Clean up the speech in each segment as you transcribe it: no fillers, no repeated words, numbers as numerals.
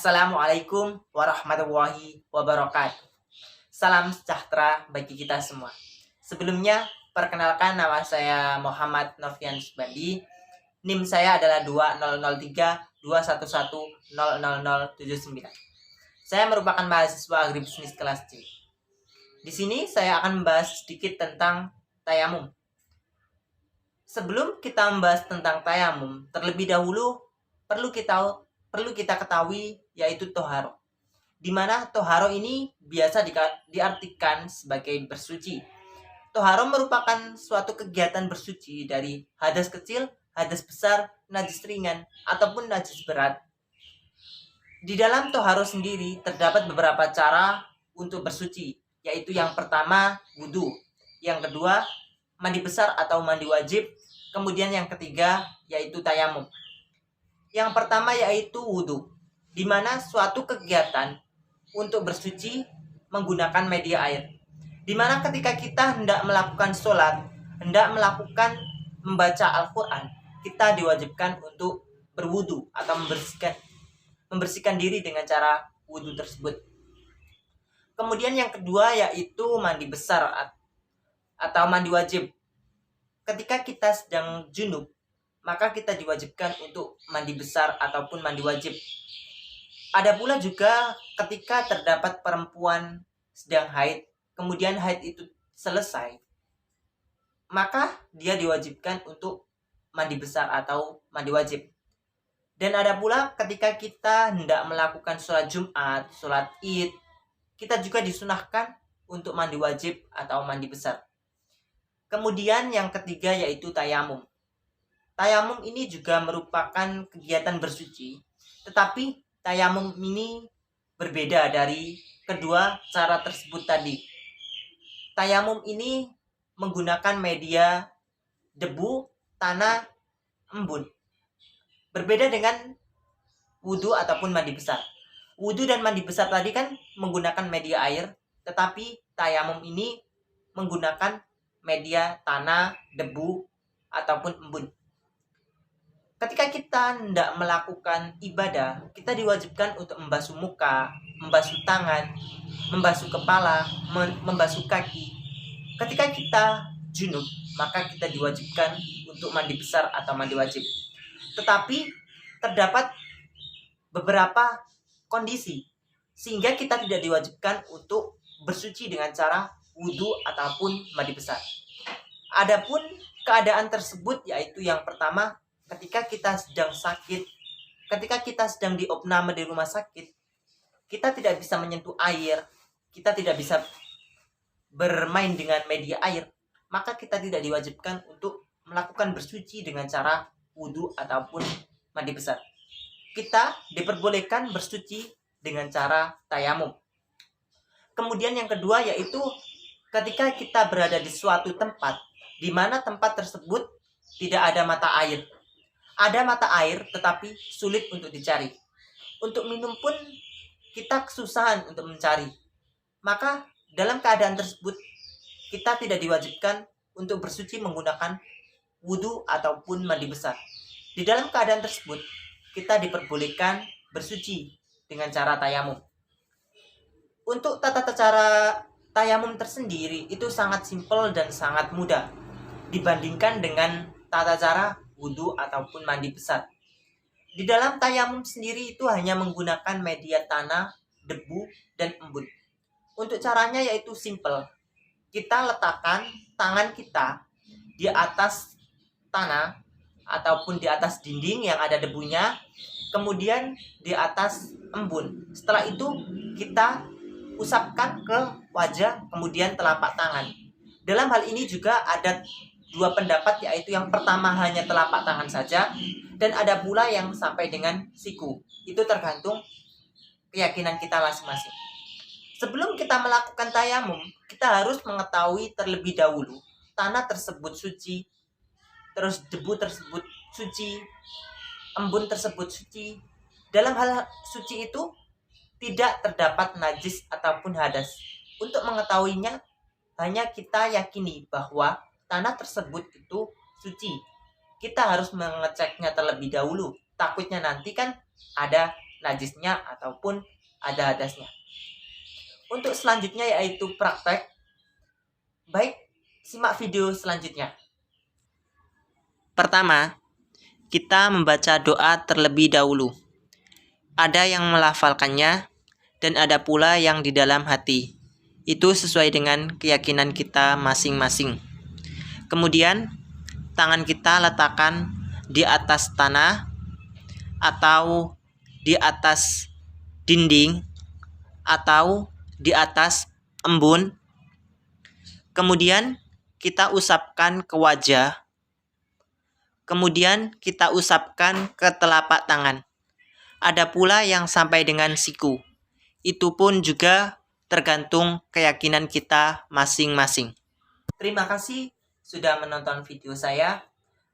Assalamualaikum warahmatullahi wabarakatuh. Salam sejahtera bagi kita semua. Sebelumnya, perkenalkan nama saya Muhammad Novian Subandi. NIM saya adalah 200321100079. Saya merupakan mahasiswa agribisnis kelas C. Di sini saya akan membahas sedikit tentang tayamum. Sebelum kita membahas tentang tayamum, terlebih dahulu perlu kita ketahui yaitu toharo. Di mana toharo ini biasa diartikan sebagai bersuci. Toharo merupakan suatu kegiatan bersuci dari hadas kecil, hadas besar, najis ringan, ataupun najis berat. Di dalam toharo sendiri terdapat beberapa cara untuk bersuci, yaitu yang pertama wudhu, yang kedua mandi besar atau mandi wajib, kemudian yang ketiga yaitu tayamum. Yang pertama yaitu wudhu, di mana suatu kegiatan untuk bersuci menggunakan media air. Di mana ketika kita hendak melakukan sholat, hendak melakukan membaca Al-Quran, kita diwajibkan untuk berwudhu atau membersihkan diri dengan cara wudhu tersebut. Kemudian yang kedua yaitu mandi besar atau mandi wajib. Ketika kita sedang junub, maka kita diwajibkan untuk mandi besar ataupun mandi wajib. Ada pula juga ketika terdapat perempuan sedang haid, kemudian haid itu selesai, maka dia diwajibkan untuk mandi besar atau mandi wajib. Dan ada pula ketika kita hendak melakukan sholat Jumat, sholat Id, kita juga disunahkan untuk mandi wajib atau mandi besar. Kemudian yang ketiga yaitu tayamum. Tayamum ini juga merupakan kegiatan bersuci, tetapi tayamum ini berbeda dari kedua cara tersebut tadi. Tayamum ini menggunakan media debu, tanah, embun. Berbeda dengan wudhu ataupun mandi besar. Wudhu dan mandi besar tadi kan menggunakan media air, tetapi tayamum ini menggunakan media tanah, debu, ataupun embun. Ketika kita hendak melakukan ibadah, kita diwajibkan untuk membasuh muka, membasuh tangan, membasuh kepala, membasuh kaki. Ketika kita junub, maka kita diwajibkan untuk mandi besar atau mandi wajib. Tetapi terdapat beberapa kondisi sehingga kita tidak diwajibkan untuk bersuci dengan cara wudhu ataupun mandi besar. Adapun keadaan tersebut yaitu yang pertama, ketika kita sedang sakit, ketika kita sedang diopname di rumah sakit, kita tidak bisa menyentuh air, kita tidak bisa bermain dengan media air, maka kita tidak diwajibkan untuk melakukan bersuci dengan cara wudhu ataupun mandi besar. Kita diperbolehkan bersuci dengan cara tayamum. Kemudian yang kedua yaitu ketika kita berada di suatu tempat di mana tempat tersebut tidak ada mata air. Ada mata air tetapi sulit untuk dicari. Untuk minum pun kita kesusahan untuk mencari. Maka dalam keadaan tersebut kita tidak diwajibkan untuk bersuci menggunakan wudhu ataupun mandi besar. Di dalam keadaan tersebut kita diperbolehkan bersuci dengan cara tayamum. Untuk tata cara tayamum tersendiri itu sangat simpel dan sangat mudah dibandingkan dengan tata cara wudhu ataupun mandi besar. Di dalam tayamum sendiri itu hanya menggunakan media tanah, debu, dan embun. Untuk caranya yaitu simple. Kita letakkan tangan kita di atas tanah ataupun di atas dinding yang ada debunya, kemudian di atas embun. Setelah itu kita usapkan ke wajah, kemudian telapak tangan. Dalam hal ini juga ada dua pendapat, yaitu yang pertama hanya telapak tangan saja, dan ada pula yang sampai dengan siku. Itu tergantung keyakinan kita masing-masing. Sebelum kita melakukan tayamum, kita harus mengetahui terlebih dahulu tanah tersebut suci, terus debu tersebut suci, embun tersebut suci. Dalam hal suci itu tidak terdapat najis ataupun hadas. Untuk mengetahuinya, hanya kita yakini bahwa tanah tersebut itu suci. Kita harus mengeceknya terlebih dahulu. Takutnya nanti kan ada najisnya ataupun ada hadasnya. Untuk selanjutnya yaitu praktek. Baik, simak video selanjutnya. Pertama, kita membaca doa terlebih dahulu. Ada yang melafalkannya dan ada pula yang di dalam hati. Itu sesuai dengan keyakinan kita masing-masing. Kemudian, tangan kita letakkan di atas tanah atau di atas dinding atau di atas embun. Kemudian kita usapkan ke wajah. Kemudian kita usapkan ke telapak tangan. Ada pula yang sampai dengan siku. Itu pun juga tergantung keyakinan kita masing-masing. Terima kasih sudah menonton video saya.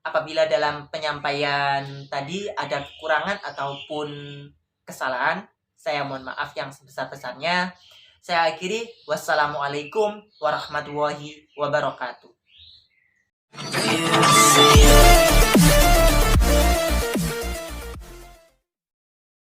Apabila dalam penyampaian tadi ada kekurangan ataupun kesalahan, saya mohon maaf yang sebesar-besarnya. Saya akhiri, wassalamualaikum warahmatullahi wabarakatuh.